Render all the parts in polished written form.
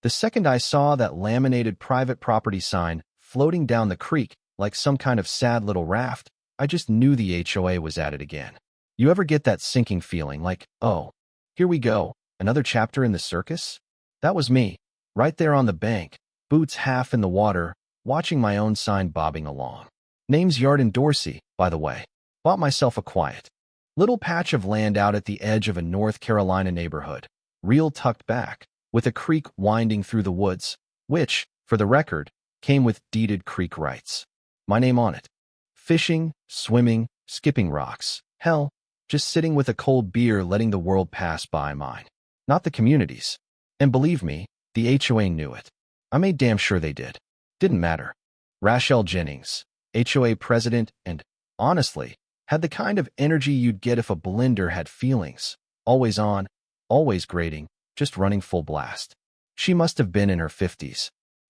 The second I saw that laminated private property sign floating down the creek like some kind of sad little raft, I just knew the HOA was at it again. You ever get that sinking feeling like, oh, here we go, another chapter in the circus? That was me, right there on the bank, boots half in the water, watching my own sign bobbing along. Name's Yarden Dorsey, by the way. Bought myself a quiet little patch of land out at the edge of a North Carolina neighborhood, real tucked back, with a creek winding through the woods, which, for the record, came with deeded creek rights. My name on it. Fishing, swimming, skipping rocks. Hell, just sitting with a cold beer letting the world pass by mine. Not the community's. And believe me, the HOA knew it. I made damn sure they did. Didn't matter. Rachel Jennings, HOA president, and, honestly, had the kind of energy you'd get if a blender had feelings. Always on, always grating, just running full blast. She must have been in her 50s,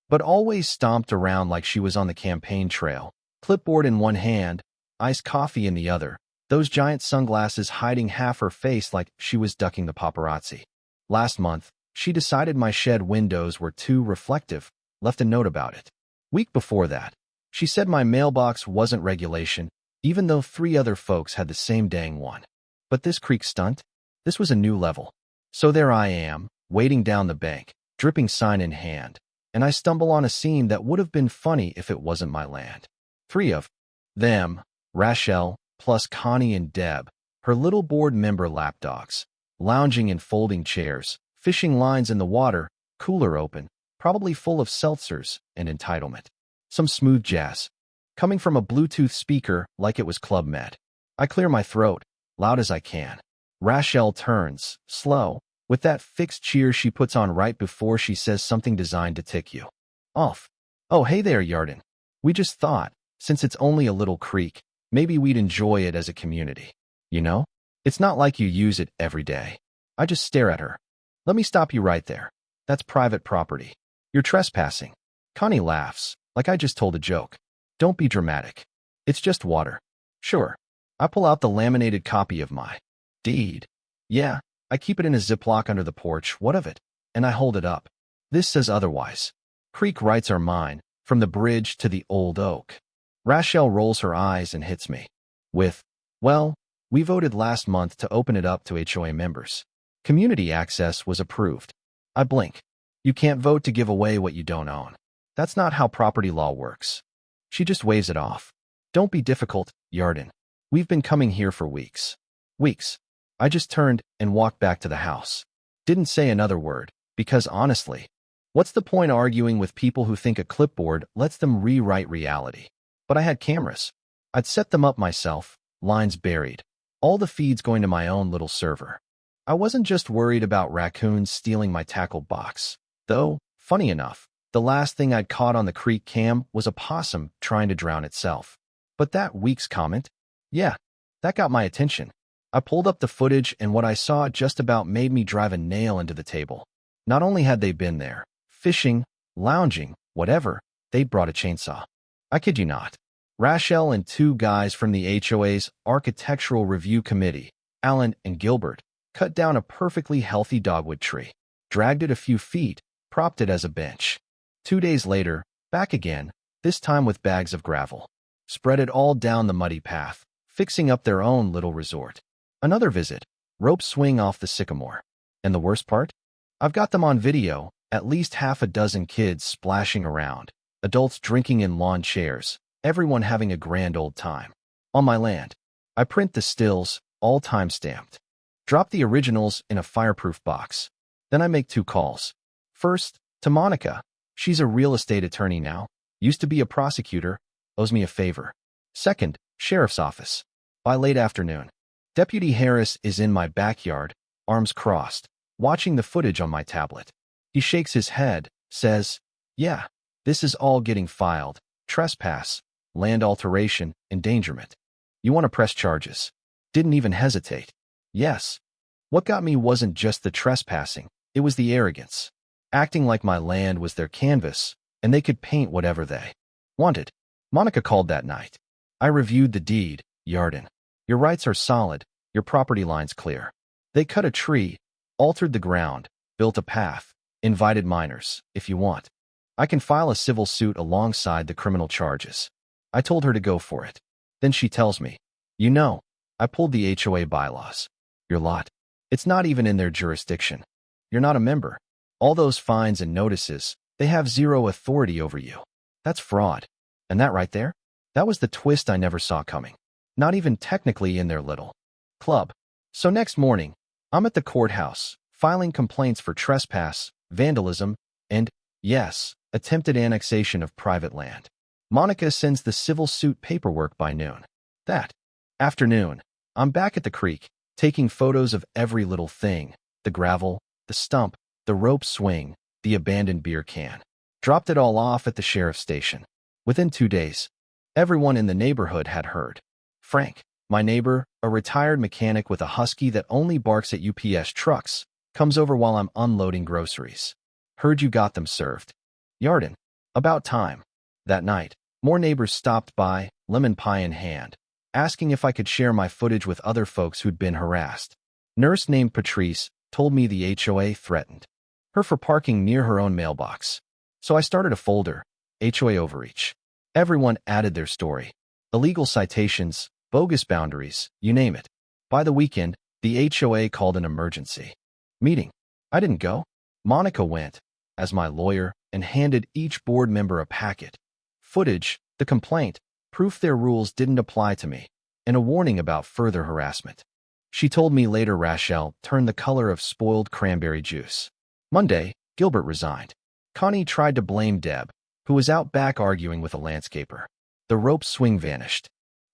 but always stomped around like she was on the campaign trail, clipboard in one hand, iced coffee in the other, those giant sunglasses hiding half her face like she was ducking the paparazzi. Last month, she decided my shed windows were too reflective, left a note about it. Week before that, she said my mailbox wasn't regulation, even though 3 other folks had the same dang one. But this creek stunt? This was a new level. So there I am, wading down the bank, dripping sign in hand, and I stumble on a scene that would have been funny if it wasn't my land. 3 of them, Rachel, plus Connie and Deb, her little board member lapdogs, lounging in folding chairs, fishing lines in the water, cooler open, probably full of seltzers and entitlement. Some smooth jazz, coming from a Bluetooth speaker like it was Club Med. I clear my throat, loud as I can. Rachel turns, slow, with that fixed cheer she puts on right before she says something designed to tick you off. Oh, hey there, Yarden. We just thought, since it's only a little creek, maybe we'd enjoy it as a community. You know? It's not like you use it every day. I just stare at her. Let me stop you right there. That's private property. You're trespassing. Connie laughs, like I just told a joke. Don't be dramatic. It's just water. Sure. I pull out the laminated copy of my deed. Yeah, I keep it in a Ziploc under the porch. What of it? And I hold it up. This says otherwise. Creek rights are mine, from the bridge to the old oak. Rachel rolls her eyes and hits me with, well, we voted last month to open it up to HOA members. Community access was approved. I blink. You can't vote to give away what you don't own. That's not how property law works. She just waves it off. Don't be difficult, Yarden. We've been coming here for weeks. Weeks. I just turned and walked back to the house. Didn't say another word, because honestly, what's the point arguing with people who think a clipboard lets them rewrite reality? But I had cameras. I'd set them up myself, lines buried, all the feeds going to my own little server. I wasn't just worried about raccoons stealing my tackle box, though, funny enough, the last thing I'd caught on the creek cam was a possum trying to drown itself. But that week's comment? Yeah, that got my attention. I pulled up the footage and what I saw just about made me drive a nail into the table. Not only had they been there, fishing, lounging, whatever, they'd brought a chainsaw. I kid you not. Rachel and 2 guys from the HOA's Architectural Review Committee, Alan and Gilbert, cut down a perfectly healthy dogwood tree, dragged it a few feet, propped it as a bench. 2 days later, back again, this time with bags of gravel. Spread it all down the muddy path, fixing up their own little resort. Another visit, rope swing off the sycamore. And the worst part? I've got them on video, at least half a dozen kids splashing around, adults drinking in lawn chairs, everyone having a grand old time. On my land. I print the stills, all time-stamped. Drop the originals in a fireproof box. Then I make 2 calls. First, to Monica. She's a real estate attorney now, used to be a prosecutor, owes me a favor. Second, sheriff's office. By late afternoon, Deputy Harris is in my backyard, arms crossed, watching the footage on my tablet. He shakes his head, says, yeah, this is all getting filed. Trespass, land alteration, endangerment. You want to press charges. Didn't even hesitate. Yes. What got me wasn't just the trespassing, it was the arrogance. Acting like my land was their canvas, and they could paint whatever they wanted. Monica called that night. I reviewed the deed, Yarden. Your rights are solid, your property line's clear. They cut a tree, altered the ground, built a path, Invited minors, if you want. I can file a civil suit alongside the criminal charges. I told her to go for it. Then she tells me, you know, I pulled the HOA bylaws. Your lot. It's not even in their jurisdiction. You're not a member. All those fines and notices, they have zero authority over you. That's fraud. And that right there? That was the twist I never saw coming. Not even technically in their little club. So next morning, I'm at the courthouse, filing complaints for trespass, vandalism, and, yes, attempted annexation of private land. Monica sends the civil suit paperwork by noon. That afternoon, I'm back at the creek, taking photos of every little thing, the gravel, the stump, the rope swing, the abandoned beer can. Dropped it all off at the sheriff's station. Within 2 days, everyone in the neighborhood had heard. Frank, my neighbor, a retired mechanic with a husky that only barks at UPS trucks, comes over while I'm unloading groceries. Heard you got them served. Yarden. About time. That night, more neighbors stopped by, lemon pie in hand, asking if I could share my footage with other folks who'd been harassed. Nurse named Patrice told me the HOA threatened her for parking near her own mailbox. So I started a folder, HOA overreach. Everyone added their story. Illegal citations, bogus boundaries, you name it. By the weekend, the HOA called an emergency meeting. I didn't go. Monica went, as my lawyer, and handed each board member a packet. Footage, the complaint, proof their rules didn't apply to me, and a warning about further harassment. She told me later Rachel turned the color of spoiled cranberry juice. Monday, Gilbert resigned. Connie tried to blame Deb, who was out back arguing with a landscaper. The rope swing vanished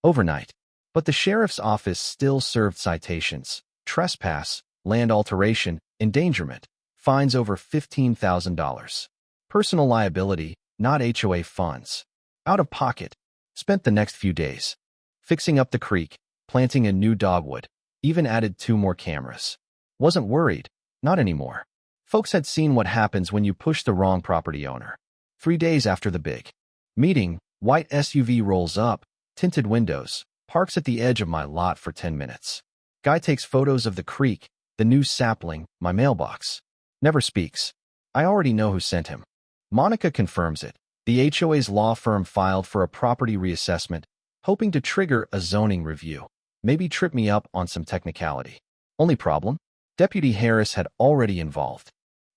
overnight, but the sheriff's office still served citations, trespass, land alteration, endangerment, fines over $15,000. Personal liability, not HOA funds. Out of pocket. Spent the next few days fixing up the creek, planting a new dogwood, even added 2 more cameras. Wasn't worried, not anymore. Folks had seen what happens when you push the wrong property owner. 3 days after the big meeting, white SUV rolls up, tinted windows, parks at the edge of my lot for 10 minutes. Guy takes photos of the creek, the new sapling, my mailbox. Never speaks. I already know who sent him. Monica confirms it. The HOA's law firm filed for a property reassessment, hoping to trigger a zoning review. Maybe trip me up on some technicality. Only problem? Deputy Harris had already involved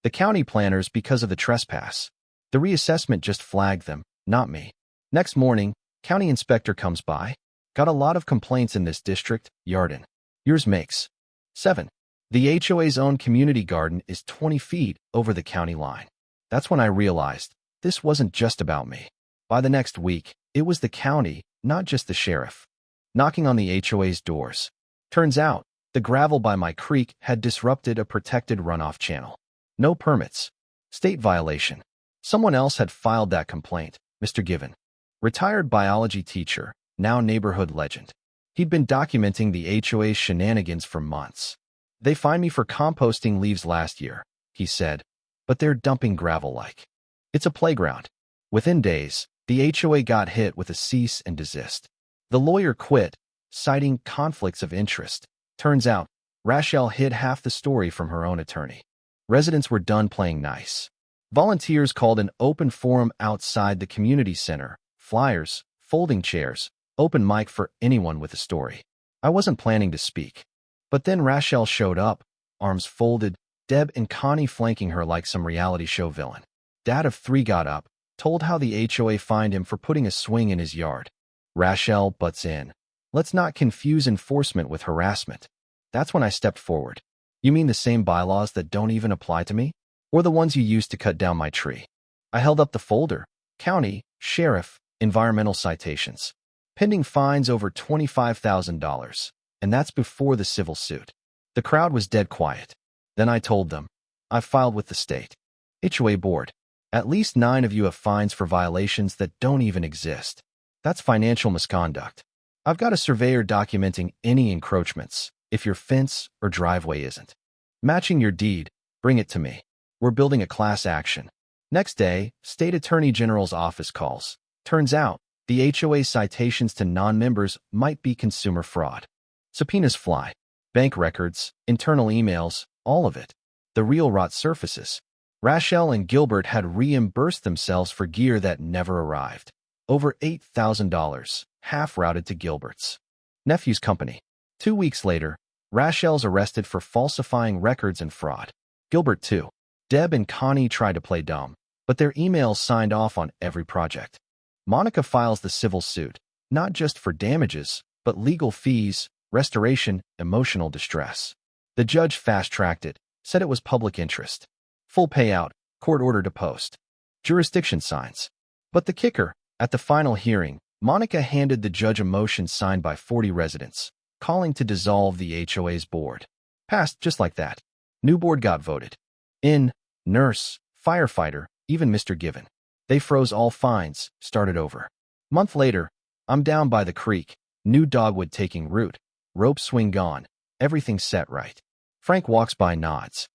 the county planners because of the trespass. The reassessment just flagged them, not me. Next morning, county inspector comes by. Got a lot of complaints in this district, Yarden. Yours makes 7. The HOA's own community garden is 20 feet over the county line. That's when I realized this wasn't just about me. By the next week, it was the county, not just the sheriff, knocking on the HOA's doors. Turns out, the gravel by my creek had disrupted a protected runoff channel. No permits. State violation. Someone else had filed that complaint, Mr. Given. Retired biology teacher, now neighborhood legend. He'd been documenting the HOA's shenanigans for months. They fined me for composting leaves last year, he said, but they're dumping gravel like it's a playground. Within days, the HOA got hit with a cease and desist. The lawyer quit, citing conflicts of interest. Turns out, Rachel hid half the story from her own attorney. Residents were done playing nice. Volunteers called an open forum outside the community center, flyers, folding chairs, open mic for anyone with a story. I wasn't planning to speak. But then Rachel showed up, arms folded, Deb and Connie flanking her like some reality show villain. Dad of 3 got up, told how the HOA fined him for putting a swing in his yard. Rachel butts in. Let's not confuse enforcement with harassment. That's when I stepped forward. You mean the same bylaws that don't even apply to me? Or the ones you used to cut down my tree? I held up the folder. County, sheriff, environmental citations. Pending fines over $25,000. And that's before the civil suit. The crowd was dead quiet. Then I told them, I've filed with the state HOA board. At least 9 of you have fines for violations that don't even exist. That's financial misconduct. I've got a surveyor documenting any encroachments, if your fence or driveway isn't matching your deed, bring it to me. We're building a class action. Next day, State Attorney General's office calls. Turns out, the HOA citations to non-members might be consumer fraud. Subpoenas fly. Bank records, internal emails, all of it. The real rot surfaces. Rachel and Gilbert had reimbursed themselves for gear that never arrived. Over $8,000, half routed to Gilbert's nephew's company. 2 weeks later, Rachel's arrested for falsifying records and fraud. Gilbert too. Deb and Connie tried to play dumb, but their emails signed off on every project. Monica files the civil suit, not just for damages, but legal fees, restoration, emotional distress. The judge fast-tracked it, said it was public interest. Full payout, court order to post. Jurisdiction signs. But the kicker, at the final hearing, Monica handed the judge a motion signed by 40 residents, calling to dissolve the HOA's board. Passed just like that. New board got voted in. Nurse, firefighter, even Mr. Given. They froze all fines, started over. Month later, I'm down by the creek, new dogwood taking root, rope swing gone, everything set right. Frank walks by, nods.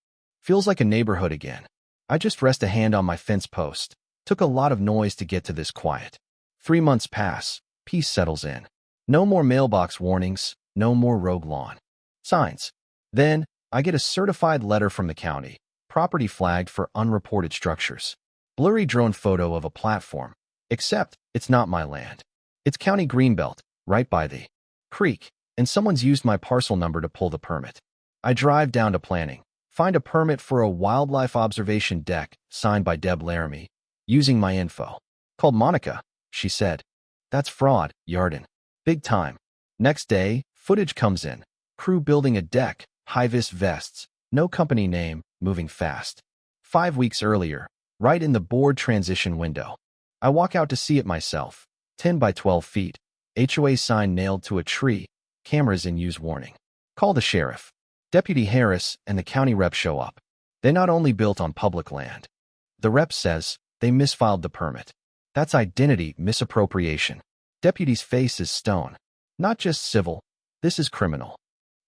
Feels like a neighborhood again. I just rest a hand on my fence post. Took a lot of noise to get to this quiet. 3 months pass, peace settles in. No more mailbox warnings, no more rogue lawn signs. Then, I get a certified letter from the county, property flagged for unreported structures. Blurry drone photo of a platform. Except, it's not my land. It's county greenbelt, right by the creek, and someone's used my parcel number to pull the permit. I drive down to planning, find a permit for a wildlife observation deck, signed by Deb Laramie, using my info. Called Monica, she said. That's fraud, Yarden. Big time. Next day, footage comes in. Crew building a deck, high-vis vests, no company name, moving fast. 5 weeks earlier, right in the board transition window. I walk out to see it myself. 10 by 12 feet. HOA sign nailed to a tree. Cameras in use warning. Call the sheriff. Deputy Harris and the county rep show up. They not only built on public land. The rep says they misfiled the permit. That's identity misappropriation. Deputy's face is stone. Not just civil. This is criminal.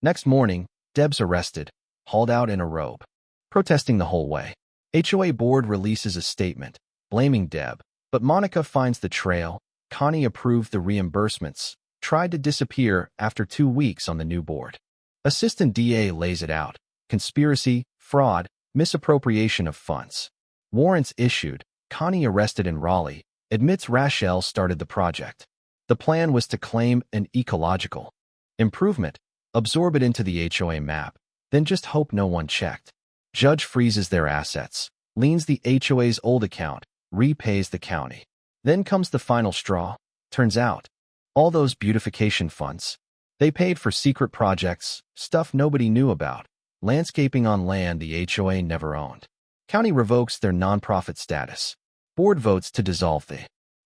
Next morning, Deb's arrested, hauled out in a robe. Protesting the whole way. HOA board releases a statement, blaming Deb, but Monica finds the trail. Connie approved the reimbursements, tried to disappear after 2 weeks on the new board. Assistant DA lays it out. Conspiracy, fraud, misappropriation of funds. Warrants issued. Connie arrested in Raleigh, admits Rachel started the project. The plan was to claim an ecological improvement, absorb it into the HOA map, then just hope no one checked. Judge freezes their assets, liens the HOA's old account, repays the county. Then comes the final straw. Turns out, all those beautification funds, they paid for secret projects, stuff nobody knew about, landscaping on land the HOA never owned. County revokes their nonprofit status. Board votes to dissolve the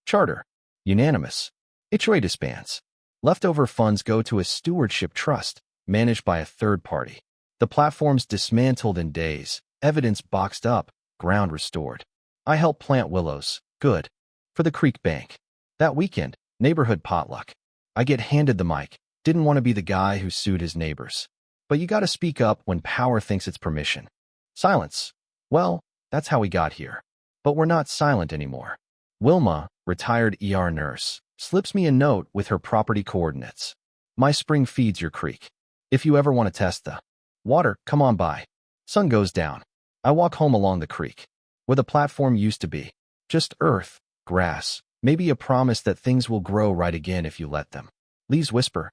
charter. Unanimous. HOA disbands. Leftover funds go to a stewardship trust, managed by a third party. The platform's dismantled in days, evidence boxed up, ground restored. I help plant willows. Good. For the creek bank. That weekend, neighborhood potluck. I get handed the mic. Didn't want to be the guy who sued his neighbors. But you gotta speak up when power thinks it's permission. Silence. Well, that's how we got here. But we're not silent anymore. Wilma, retired ER nurse, slips me a note with her property coordinates. My spring feeds your creek. If you ever want to test the water, come on by. Sun goes down. I walk home along the creek, where the platform used to be. Just earth, grass, maybe a promise that things will grow right again if you let them. Leaves whisper.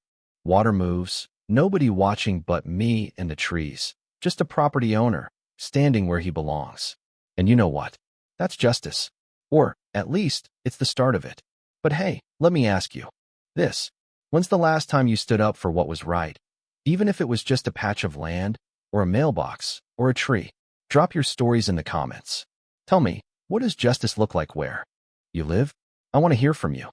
Water moves, nobody watching but me and the trees. Just a property owner, standing where he belongs. And you know what? That's justice. Or, at least, it's the start of it. But hey, let me ask you this. When's the last time you stood up for what was right? Even if it was just a patch of land, or a mailbox, or a tree. Drop your stories in the comments. Tell me, what does justice look like where you live? I want to hear from you.